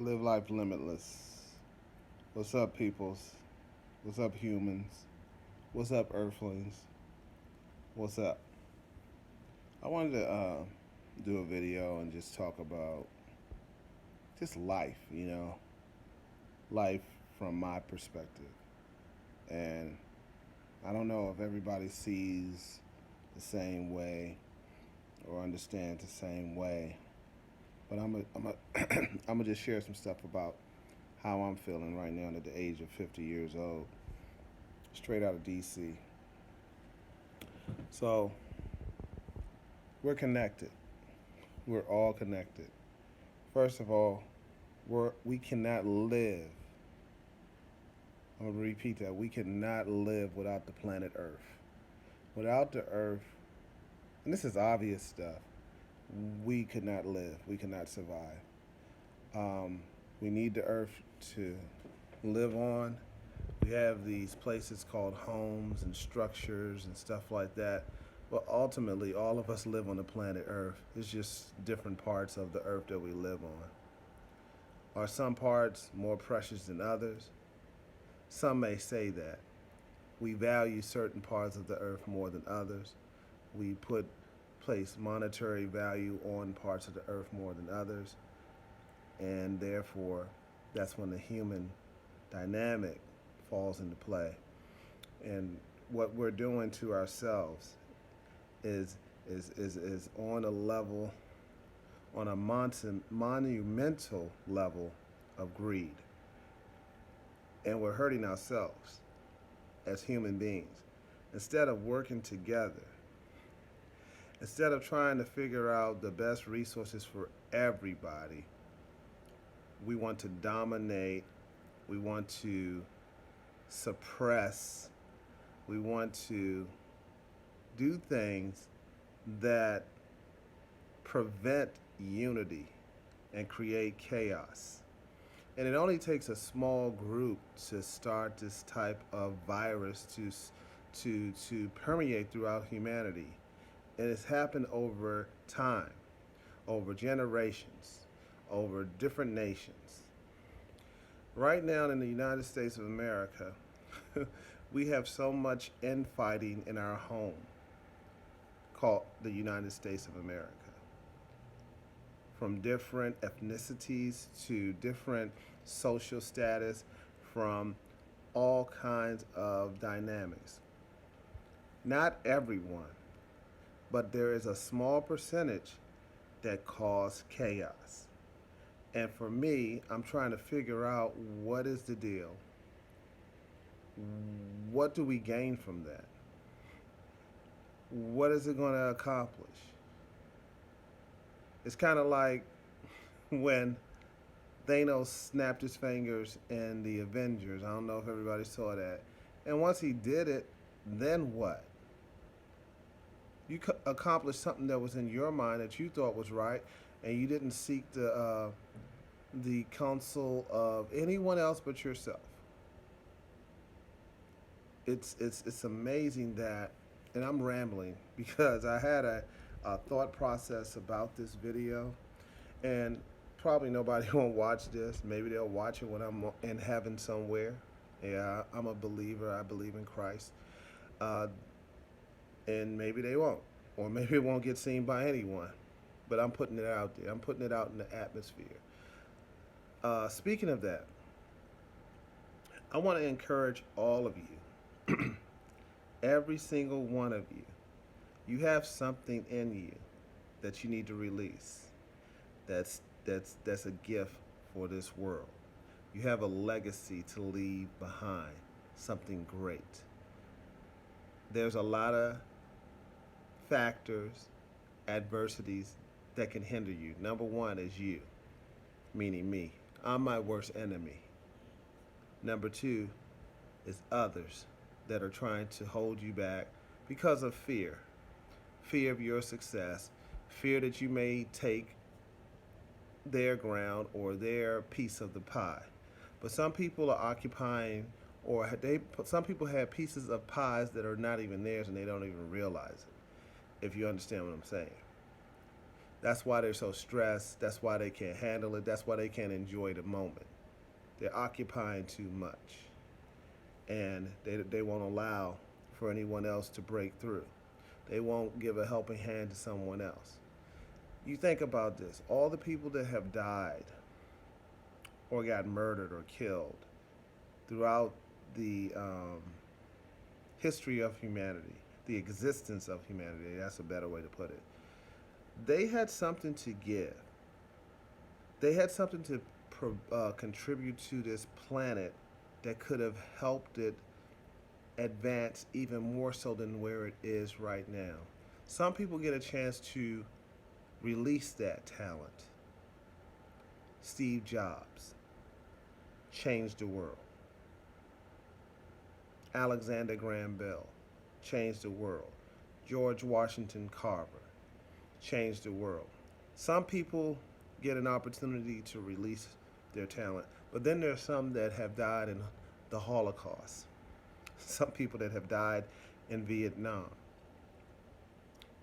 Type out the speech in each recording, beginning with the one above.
Live life limitless. What's up, peoples? What's up, humans? What's up, earthlings? What's up? I wanted to do a video and just talk about just life, life from my perspective. And I don't know if everybody sees the same way or understands the same way, but I'm gonna just share some stuff about how I'm feeling right now at the age of 50 years old, straight out of DC. So we're connected. We're all connected. First of all, we cannot live. I'm gonna repeat that. We cannot live without the planet Earth. Without the Earth, and this is obvious stuff, we could not live. We could not survive. We need the Earth to live on. We have these places called homes and structures and stuff like that. But ultimately, all of us live on the planet Earth. It's just different parts of the Earth that we live on. Are some parts more precious than others? Some may say that. We value certain parts of the Earth more than others. We place monetary value on parts of the Earth more than others. And therefore, that's when the human dynamic falls into play. And what we're doing to ourselves is on a level, on a monumental level of greed. And we're hurting ourselves as human beings. Instead of working together, instead of trying to figure out the best resources for everybody, we want to dominate, we want to suppress, we want to do things that prevent unity and create chaos. And it only takes a small group to start this type of virus to permeate throughout humanity. And it's happened over time, over generations, over different nations. Right now in the United States of America, we have so much infighting in our home called the United States of America. From different ethnicities to different social status, from all kinds of dynamics. Not everyone, but there is a small percentage that cause chaos. And for me, I'm trying to figure out what is the deal. What do we gain from that? What is it going to accomplish? It's kind of like when Thanos snapped his fingers in the Avengers. I don't know if everybody saw that. And once he did it, then what? You accomplished something that was in your mind that you thought was right, and you didn't seek the counsel of anyone else but yourself. It's amazing that, and I'm rambling because I had a thought process about this video, and probably nobody won't watch this. Maybe they'll watch it when I'm in heaven somewhere. Yeah, I'm a believer. I believe in Christ. And maybe they won't, or maybe it won't get seen by anyone. But I'm putting it out there. I'm putting it out in the atmosphere. Speaking of that, I want to encourage all of you, every single one of you. You have something in you that you need to release. That's a gift for this world. You have a legacy to leave behind, something great. There's a lot of factors, adversities that can hinder you. Number one is you, meaning me. I'm my worst enemy. Number two is others that are trying to hold you back because of fear. Fear of your success, fear that you may take their ground or their piece of the pie. But some people are occupying, or some people have pieces of pies that are not even theirs and they don't even realize it, if you understand what I'm saying. That's why they're so stressed. That's why they can't handle it. That's why they can't enjoy the moment. They're occupying too much. And they won't allow for anyone else to break through. They won't give a helping hand to someone else. You think about this, all the people that have died or got murdered or killed throughout the history of humanity, the existence of humanity, that's a better way to put it. They had something to give. They had something to contribute to this planet that could have helped it advance even more so than where it is right now. Some people get a chance to release that talent. Steve Jobs changed the world. Alexander Graham Bell changed the world. George Washington Carver changed the world. Some people get an opportunity to release their talent, but then there are some that have died in the Holocaust. Some people that have died in Vietnam,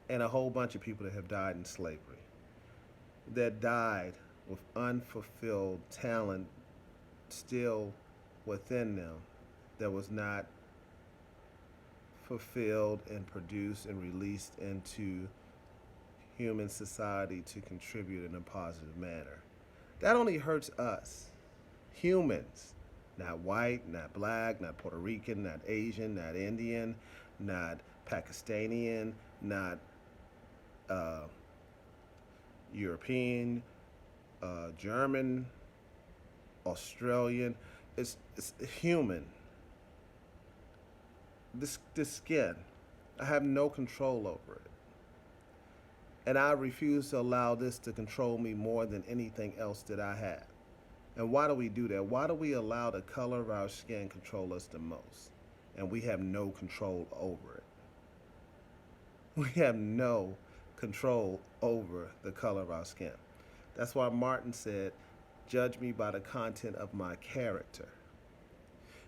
and a whole bunch of people that have died in slavery, that died with unfulfilled talent still within them that was not fulfilled and produced and released into human society to contribute in a positive manner. That only hurts us, humans, not white, not black, not Puerto Rican, not Asian, not Indian, not Pakistani, not European, German, Australian. It's human. This skin, I have no control over it. And I refuse to allow this to control me more than anything else that I have. And why do we do that? Why do we allow the color of our skin control us the most? And we have no control over it. We have no control over the color of our skin. That's why Martin said, judge me by the content of my character.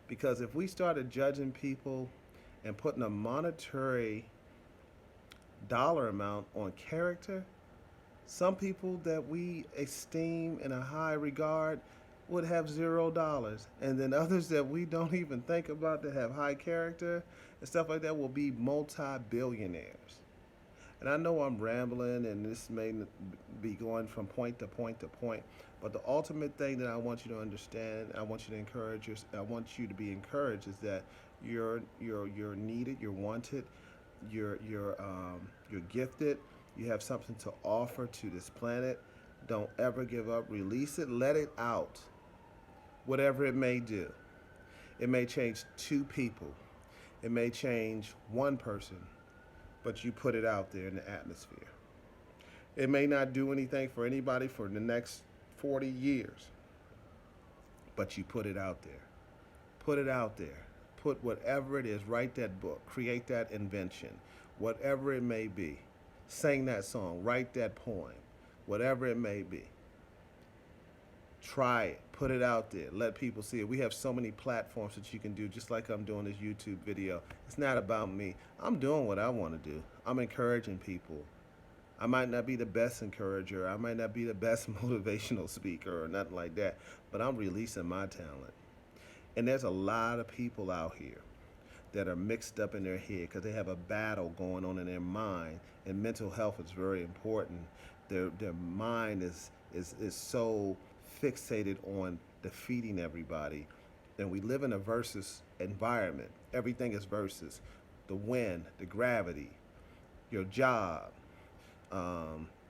Because if we started judging people and putting a monetary dollar amount on character, some people that we esteem in a high regard would have $0. And then others that we don't even think about that have high character and stuff like that will be multi-billionaires. And I know I'm rambling and this may be going from point to point to point, but the ultimate thing that I want you to understand, I want you to encourage, I want you to be encouraged is that you're needed, you're wanted, you're gifted, you have something to offer to this planet. Don't ever give up. Release it, let it out. Whatever it may do. It may change 2 people. It may change 1 person, but you put it out there in the atmosphere. It may not do anything for anybody for the next 40 years, but you put it out there. Put it out there. Put whatever it is, write that book, create that invention, whatever it may be. Sing that song, write that poem, whatever it may be. Try it, put it out there, let people see it. We have so many platforms that you can do, just like I'm doing this YouTube video. It's not about me. I'm doing what I want to do. I'm encouraging people. I might not be the best encourager. I might not be the best motivational speaker or nothing like that, but I'm releasing my talent. And there's a lot of people out here that are mixed up in their head because they have a battle going on in their mind, and mental health is very important. Their mind is so fixated on defeating everybody, and we live in a versus environment. Everything is versus. The wind, the gravity, your job,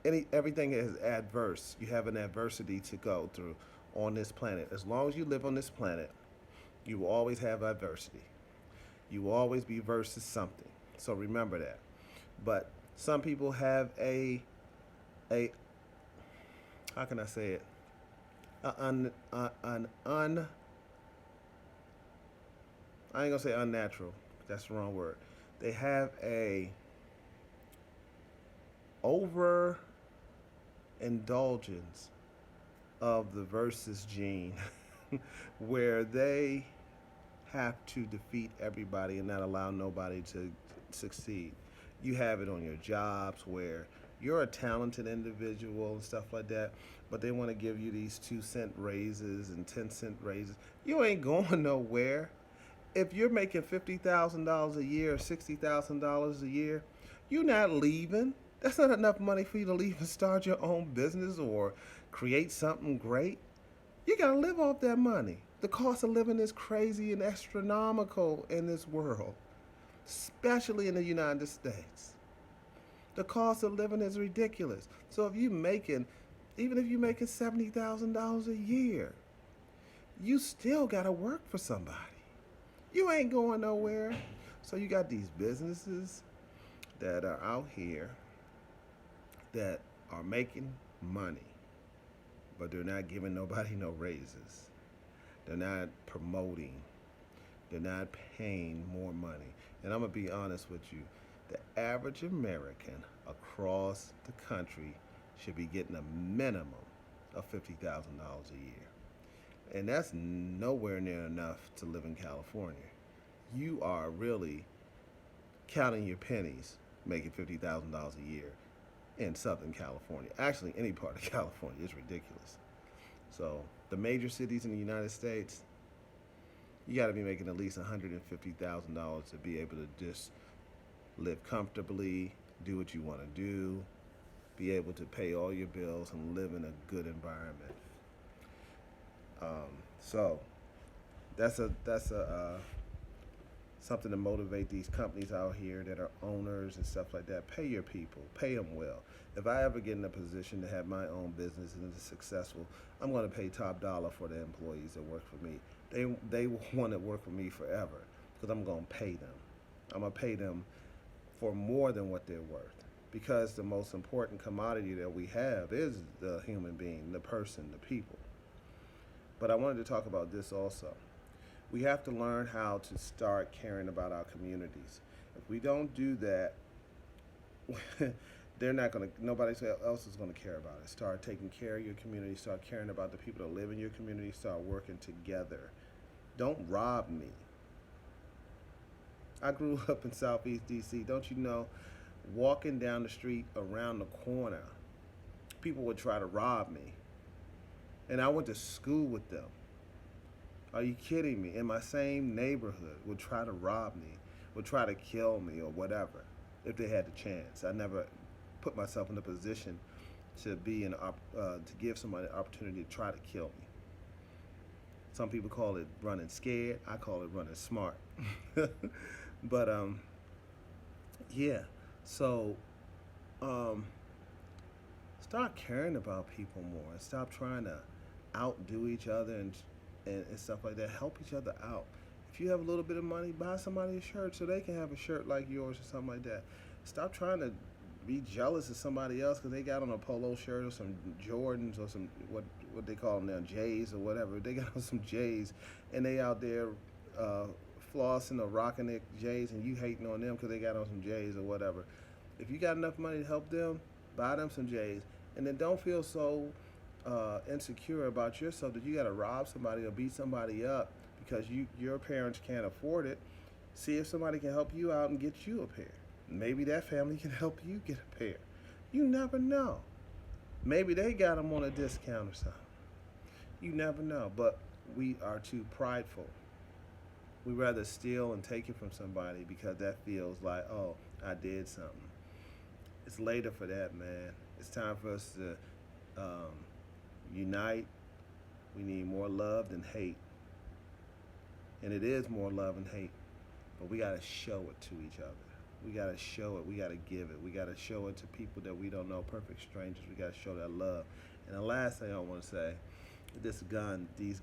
everything is adverse. You have an adversity to go through on this planet. As long as you live on this planet, you will always have adversity. You will always be versus something. So remember that. But some people have a how can I say it? I ain't gonna say unnatural. That's the wrong word. They have a over indulgence of the versus gene where they have to defeat everybody and not allow nobody to succeed. You have it on your jobs where You're a talented individual and stuff like that, but they want to give you these 2 cent raises and 10 cent raises. You ain't going nowhere. If you're making $50,000 a year or $60,000 a year, you're not leaving. That's not enough money for you to leave and start your own business or create something great. You gotta live off that money. The cost of living is crazy and astronomical in this world, especially in the United States. The cost of living is ridiculous. So if you making, even if you're making $70,000 a year, you still gotta work for somebody. You ain't going nowhere. So you got these businesses that are out here that are making money, but they're not giving nobody no raises. They're not promoting. They're not paying more money. And I'm going to be honest with you. The average American across the country should be getting a minimum of $50,000 a year. And that's nowhere near enough to live in California. You are really counting your pennies making $50,000 a year in Southern California. Actually, any part of California is ridiculous. So the major cities in the United States, you got to be making at least $150,000 to be able to just live comfortably, do what you want to do, be able to pay all your bills and live in a good environment. So that's something to motivate these companies out here that are owners and stuff like that. Pay your people, pay them well. If I ever get in a position to have my own business and it's successful, I'm going to pay top dollar for the employees that work for me. They want to work for me forever because I'm going to pay them. I'm going to pay them for more than what they're worth, because the most important commodity that we have is the human being, the person, the people. But I wanted to talk about this also. We have to learn how to start caring about our communities. If we don't do that, nobody else is going to care about it. Start taking care of your community, start caring about the people that live in your community, start working together. Don't rob me. I grew up in Southeast DC. Don't you know, walking down the street around the corner, people would try to rob me. And I went to school with them. Are you kidding me? In my same neighborhood, would try to rob me, would try to kill me or whatever, if they had the chance. I never put myself in a position to to give somebody an opportunity to try to kill me. Some people call it running scared. I call it running smart. But yeah. So start caring about people more and stop trying to outdo each other and stuff like that. Help each other out. If you have a little bit of money, buy somebody a shirt so they can have a shirt like yours or something like that. Stop trying to be jealous of somebody else because they got on a polo shirt or some Jordans or some what they call them now, J's or whatever. They got on some J's and they out there flossing or rocking their J's, and you hating on them because they got on some J's or whatever. If you got enough money to help them, buy them some J's, and then don't feel so insecure about yourself that you got to rob somebody or beat somebody up because your parents can't afford it. See if somebody can help you out and get you a pair. Maybe that family can help you get a pair. You never know. Maybe they got them on a discount or something. You never know. But we are too prideful. We rather steal and take it from somebody because that feels like, oh, I did something. It's later for that, man. It's time for us to unite. We need more love than hate. And it is more love and hate. But we got to show it to each other. We got to show it. We got to give it. We got to show it to people that we don't know, perfect strangers. We got to show that love. And the last thing I want to say, these guns, these